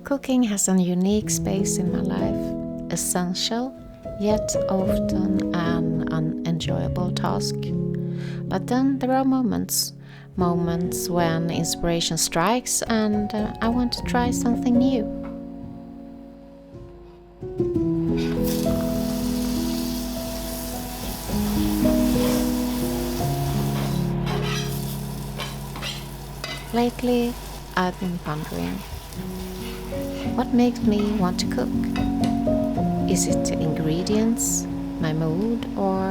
Cooking has a unique space in my life, essential, yet often an unenjoyable task. But then there are moments when inspiration strikes and I want to try something new. Lately, I've been wondering, what makes me want to cook? Is it the ingredients, my mood, or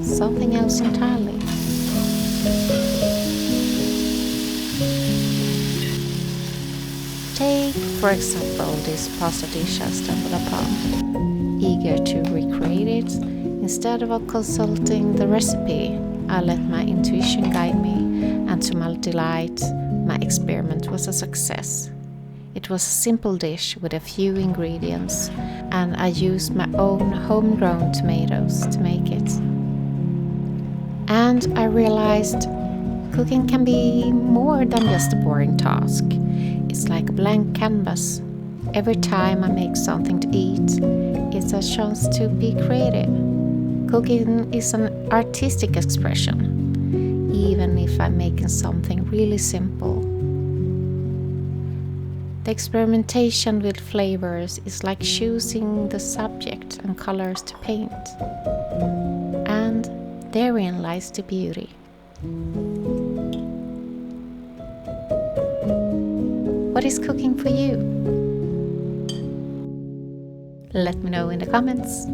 something else entirely? Take, for example, this pasta dish I stumbled upon. Eager to recreate it, instead of consulting the recipe, I let my intuition guide me, and to my delight, my experiment was a success. It was a simple dish with a few ingredients, and I used my own homegrown tomatoes to make it. And I realized cooking can be more than just a boring task. It's like a blank canvas. Every time I make something to eat, it's a chance to be creative. Cooking is an artistic expression, even if I'm making something really simple. The experimentation with flavors is like choosing the subject and colors to paint. And therein lies the beauty. What is cooking for you? Let me know in the comments.